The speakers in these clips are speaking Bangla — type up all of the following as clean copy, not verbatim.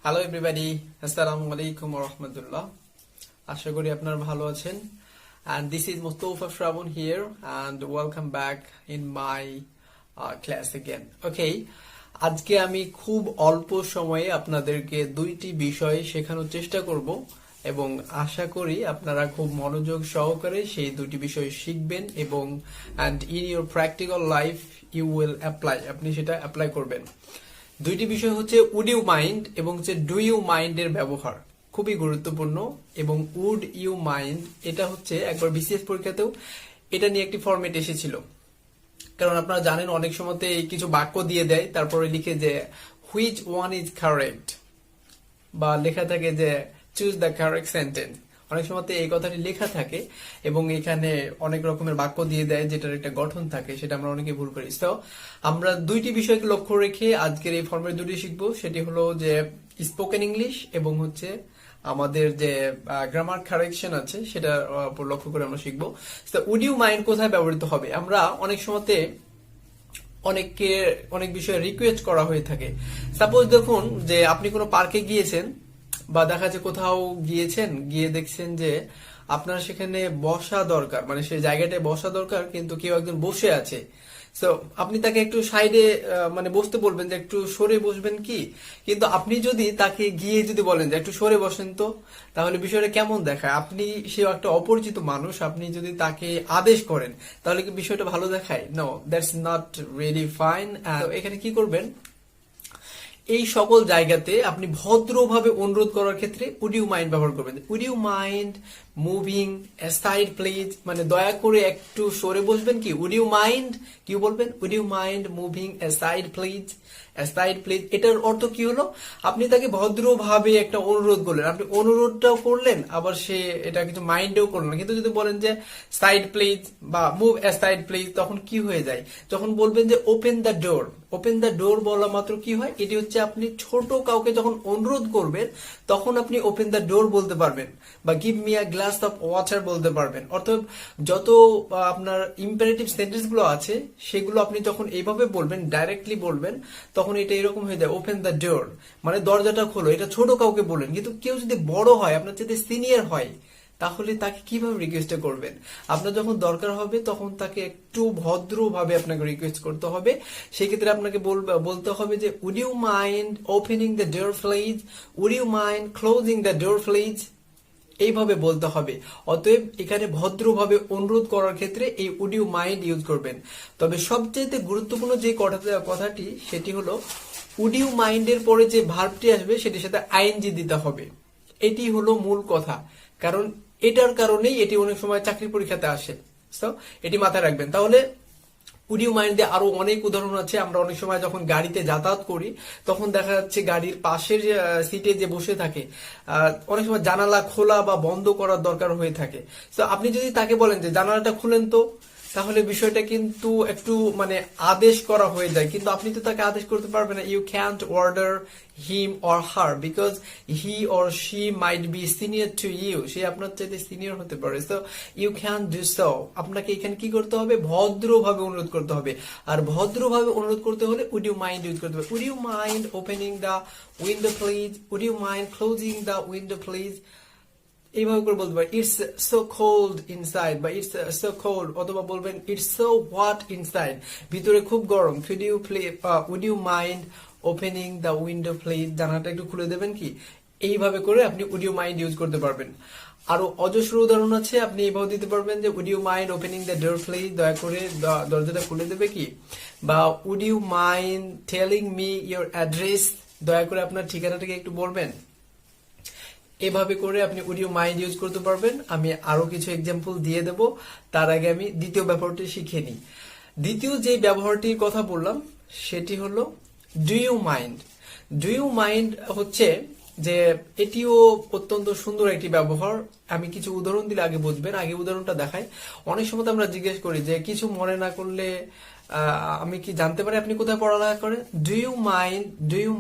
হ্যালো এভরিবডি, আসসালামু আলাইকুম ওয়া রাহমাতুল্লাহ। আশা করি আপনারা ভালো আছেন। And this is Mustafa Shravan here and welcome back in my class again. Okay, আজকে আমি খুব অল্প সময়ে আপনাদেরকে দুইটি বিষয় শেখানোর চেষ্টা করব এবং আশা করি আপনারা খুব মনোযোগ সহকারে সেই দুটি বিষয় শিখবেন এবং and in your practical life you will apply, আপনি সেটা অ্যাপ্লাই করবেন। দুইটি বিষয় হচ্ছে উড ইউ মাইন্ড এবং হচ্ছে ডু ইউ মাইন্ড এর ব্যবহার, খুবই গুরুত্বপূর্ণ। এবং উড ইউ মাইন্ড এটা হচ্ছে একবার বিসিএস পরীক্ষাতেও এটা নিয়ে একটি ফরম্যাট এসেছিল, কারণ আপনারা জানেন অনেক সময়তে কিছু বাক্য দিয়ে দেয়, তারপরে লিখে যে হুইচ ওয়ান ইজ কারেক্ট, বা লেখা থাকে যে চুজ দ্য কারেক্ট সেন্টেন্স। অনেক সময় এই কথাটি লেখা থাকে এবং এখানে অনেক রকমের বাক্য দিয়ে দেয় যেটার একটা গঠন থাকে, সেটা আমরা অনেকে ভুল করি। তো আমরা দুইটি বিষয়কে লক্ষ্য রেখে আজকের এই ফর্মেট দুটি শিখবো, সেটি হলো যে স্পোকেন ইংলিশ এবং হচ্ছে আমাদের যে গ্রামার কারেকশন আছে সেটার উপর লক্ষ্য করে আমরা শিখবো। তো উড ইউ মাইন্ড কোথায় ব্যবহৃত হবে? আমরা অনেক সময়তে অনেক বিষয়ে রিকোয়েস্ট করা হয়ে থাকে। সাপোজ দেখুন যে আপনি কোনো পার্কে গিয়েছেন বা দেখা যাচ্ছে কোথাও গিয়েছেন, গিয়ে দেখছেন যে আপনার সেখানে বসা দরকার, মানে সেই জায়গাটায় বসা দরকার, কিন্তু কেউ একজন বসে আছে। তো আপনি তাকে একটু সাইডে মানে বসতে বলবেন যে একটু সরে বসবেন কি, কিন্তু আপনি যদি তাকে গিয়ে যদি বলেন যে একটু সরে বসেন তো, তাহলে বিষয়টা কেমন দেখায়? আপনি সে একটা অপরিচিত মানুষ, আপনি যদি তাকে আদেশ করেন তাহলে কি বিষয়টা ভালো দেখায়? No, that's not really fine. এখানে কি করবেন, এই সকল জায়গাতে আপনি ভদ্রভাবে অনুরোধ করার ক্ষেত্রে উড ইউ মাইন্ড ব্যবহার করবেন। Would you mind moving aside please, মানে দয়া করে একটু সরে বসবেন কি, উড ইউ মাইন্ড কি বলবেন, would you mind moving aside please, aside please. এটার অর্থ কি হলো, আপনি তাকে ভদ্রভাবে একটা অনুরোধ করলেন, আপনি অনুরোধটাও করলেন আবার সে এটা কিছু মাইন্ডেও করলেন না। কিন্তু যদি বলেন যে সাইড প্লিজ বা মুভ অ্যাসাইড প্লিজ, তখন কি হয়ে যায়? তখন বলবেন যে open the door. Open the door বলা মাত্র কি হয়, এটি হচ্ছে আপনি ছোট কাউকে যখন অনুরোধ করবেন তখন আপনি ওপেন দ্য ডোর বলতে পারবেন, বা give me a glass of water বলতে পারবেন। অর্থাৎ যত আপনার ইম্পারেটিভ সেন্টেন্স গুলো আছে সেগুলো আপনি যখন এইভাবে বলবেন, ডাইরেক্টলি বলবেন, তখন এটা এরকম হয়ে যায় ওপেন দ্য ডোর, মানে দরজাটা খোলো। এটা ছোট কাউকে বলেন, কিন্তু কেউ যদি বড় হয়, আপনার চাইতে সিনিয়র হয়, তাহলে তাকে কিভাবে রিকোয়েস্ট করবেন? আপনার যখন দরকার হবে তখন তাকে একটু ভদ্রভাবে আপনাকে রিকোয়েস্ট করতে হবে। সেক্ষেত্রে আপনাকে বলতে হবে যে would you mind opening the door please, would you mind closing the door please, এইভাবে বলতে হবে। অতএব এখানে ভদ্রভাবে অনুরোধ করার ক্ষেত্রে এই উড ইউ মাইন্ড ইউজ করবেন। তবে সবচেয়ে গুরুত্বপূর্ণ যে কথাটি সেটি হলো উড ইউ মাইন্ডের পরে যে ভার্বটি আসবে সেটির সাথে আইএনজি দিতে হবে। এটি হলো মূল কথা, কারণ এটার কারণেই এটি অনেক সময় চাকরি পরীক্ষাতে আসে। তো এটি মাথায় রাখবেন। তাহলে উড ইউ মাইন্ড দিয়ে আরো অনেক উদাহরণ আছে। আমরা অনেক সময় যখন গাড়িতে যাতায়াত করি তখন দেখা যাচ্ছে গাড়ির পাশের সিটে যে বসে থাকে, অনেক সময় জানালা খোলা বা বন্ধ করার দরকার হয়ে থাকে। তো আপনি যদি তাকে বলেন যে জানালাটা খুলেন তো, তাহলে বিষয়টা কিন্তু একটু মানে আদেশ করা হয়ে যায়, কিন্তু আপনি তো তাকে আদেশ করতে পারবেন না। You can't order him or her because he or she might be senior to you, সে আপনার চাইতে সিনিয়র হতে পারে। So you can do so. আপনাকে এখানে কি করতে হবে, ভদ্রভাবে অনুরোধ করতে হবে। আর ভদ্রভাবে অনুরোধ করতে হলে উড ইউ মাইন্ড ইউজ করতে হবে। Would you mind opening the window please, would you mind closing the window please, এইভাবে করে বলতে পারি। ইটস সো কোল্ড ইনসাইড, বা ইটস সো কোল্ড, অথবা বলবেন ইটস সো হোয়াট ইনসাইড, ভিতরে খুব গরম। Would you mind opening the window please, জানালাটা একটু খুলে দেবেন কি, এইভাবে করে আপনি উড ইউ মাইন্ড ইউজ করতে পারবেন। আরো অজস্র উদাহরণ আছে, আপনি এইভাবে দিতে পারবেন যে would you mind opening the door please, দয়া করে দরজাটা খুলে দেবে কি, বা would you mind telling me your address, দয়া করে আপনার ঠিকানাটাকে একটু বলবেন। এভাবে করে আপনি উড ইউ মাইন্ড ইউজ করতে পারবেন। আমি আরো কিছু এক্সাম্পল দিয়ে দেব, তার আগে আমি দ্বিতীয় ব্যবহারটি শিখে নিই। দ্বিতীয় যে ব্যবহারটির কথা বললাম সেটি হলো do you mind. Do you mind হচ্ছে যে এটিও অত্যন্ত সুন্দর একটি ব্যবহার। আমি কিছু উদাহরণ দিলে আগে বুঝবেন, আগে উদাহরণটা দেখাই। অনেক সময় আমরা জিজ্ঞেস করি যে কিছু মনে না করলে আমি কি জানতে পারি আপনি কোথায় পড়ালেখা করেন? Do you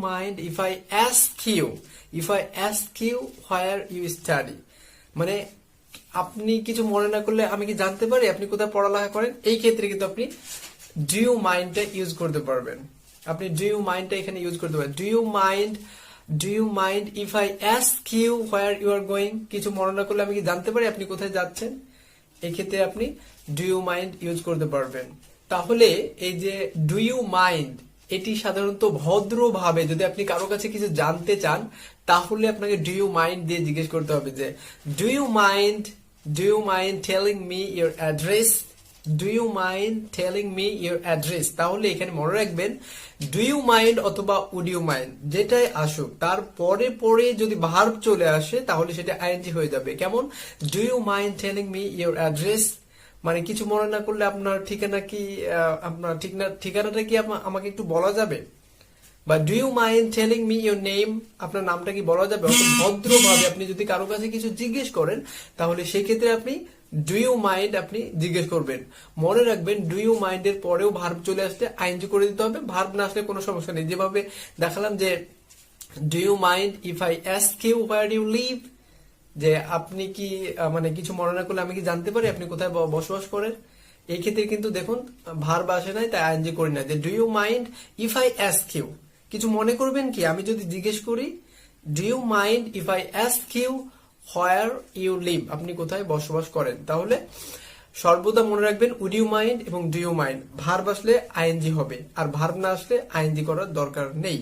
mind if I ask you where you study, মানে আপনি কিছু মনে না করলে আমি কি জানতে পারি আপনি কোথায় পড়ালেখা করেন? এই ক্ষেত্রে কিন্তু আপনি ডু ইউ মাইন্ডটা ইউজ করতে পারবেন। আপনি ডু ইউ মাইন্ডটা এখানে ইউজ করতে পারেন। Do you mind do you mind if I ask you where you are going? কিছু মনে না করলে আমি কি জানতে পারি আপনি কোথায় যাচ্ছেন? এই ক্ষেত্রে আপনি ডু ইউ মাইন্ড ইউজ করতে পারবেন। তাহলে এই যে ডু ইউ মাইন্ড, এটি সাধারণত ভদ্রভাবে যদি আপনি কারো কাছে কিছু জানতে চান তাহলে আপনাকে ডু ইউ মাইন্ড দিয়ে জিজ্ঞেস করতে হবে যে do you mind telling me your address? Do you mind telling me your address? তাহলে এখানে মনে রাখবেন ডু ইউ মাইন্ড অথবা উড ইউ মাইন্ড যেটাই আসুক তার পরে পরে যদি ভার্ব চলে আসে তাহলে সেটা আইএনজি হয়ে যাবে। কেমন? Do you mind telling me your address, মানে কিছু মনে না করলে আপনার ঠিকানা কি, আপনার ঠিকানাটা কি আমাকে একটু বলা যাবে? বা do you mind telling me your name, আপনার নামটা কি বলা যাবে? অত ভদ্রভাবে আপনি যদি কারো কাছে কিছু জিজ্ঞেস করেন তাহলে সেই ক্ষেত্রে আপনি ডু ইউ মাইন্ড আপনি জিজ্ঞেস করবেন। মনে রাখবেন ডু ইউ মাইন্ড এর পরেও ভার্ব চলে আসলে আইএনজি করে দিতে হবে। ভার্ব না আসলে কোনো সমস্যা নেই। যেভাবে দেখালাম যে do you mind if I ask you where you live, যে আপনি কি মানে কিছু মনে না করলে আমি কি জানতে পারি আপনি কোথায় বসবাস করেন? এই ক্ষেত্রে কিন্তু দেখুন ভার্ব আসে নাই, তাই আইএনজি করি না। যে do you mind if I ask you, কিছু মনে করবেন কি আমি যদি জিজ্ঞেস করি do you mind if I ask you where you live, আপনি কোথায় বসবাস করেন? তাহলে সর্বদা মনে রাখবেন উড ইউ মাইন্ড এবং ডু ইউ মাইন্ড ভার্ব আসলে আইএনজি হবে, আর ভার্ব না আসলে আইএনজি করার দরকার নেই।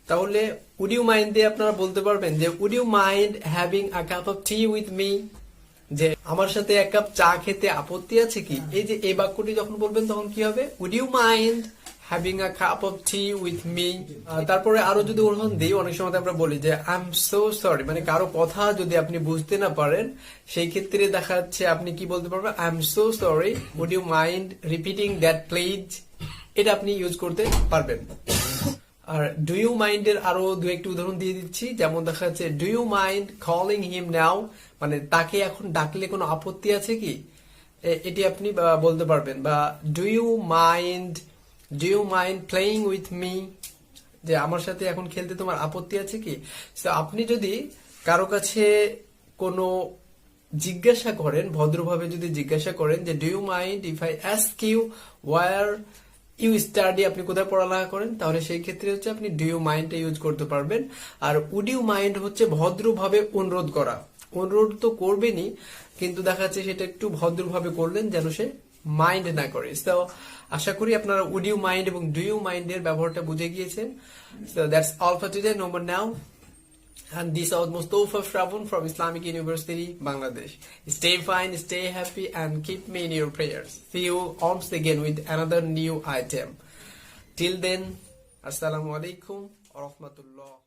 তাহলে উড ইউ মাইন্ড দিয়ে আপনারা বলতে পারবেন যে would you mind having a cup of tea with me, যে আমার সাথে এক কাপ চা খেতে আপত্তি আছে কি? এই যে এই বাক্যটি যখন বলবেন তখন কি হবে? Would you mind having a cup of tea with me. তারপরে আরো যদি উদাহরণ দিই, অনেক সময় আমরা বলি যে আই এম সো সরি, মানে কারো কথা যদি আপনি বুঝতে না পারেন সেই ক্ষেত্রে দেখা যাচ্ছে আপনি কি বলতে পারবেন? I am so sorry, would you mind repeating that please? এটা আপনি ইউজ করতে পারবেন। আর ডু ইউ মাইন্ড এর আরো দু একটি উদাহরণ দিয়ে দিচ্ছি। যেমন দেখা যাচ্ছে do you mind calling him now, মানে তাকে এখন ডাকলে কোনো আপত্তি আছে কি? এটি আপনি বলতে পারবেন। বা do you mind playing with me, যে আমার সাথে এখন খেলতে তোমার আপত্তি আছে কি? তো আপনি যদি কারো কাছে কোনো জিজ্ঞাসা করেন, ভদ্রভাবে যদি জিজ্ঞাসা করেন যে do you mind if I ask you where you study, আপনি কোথায় পড়ালেখা করেন, তাহলে সেই ক্ষেত্রে হচ্ছে আপনি ডু ইউ মাইন্ডটা ইউজ করতে পারবেন। আর উড ইউ মাইন্ড হচ্ছে ভদ্রভাবে অনুরোধ করা। অনুরোধ তো করবেনই, কিন্তু দেখা যাচ্ছে সেটা একটু ভদ্রভাবে করলেন যেন সে মাইন্ড না করে। তো আশা করি আপনারা উড ইউ মাইন্ড এবং ডু ইউ মাইন্ড এর ব্যবহারটা বুঝে গিয়েছেন। So that's all for today. No more now. And this is Mustafa Shravun from Islamic University, Bangladesh. Stay fine, stay happy, and keep me in your prayers. See you once again with another new item. Till then, Assalamu alaikum wa rahmatullah.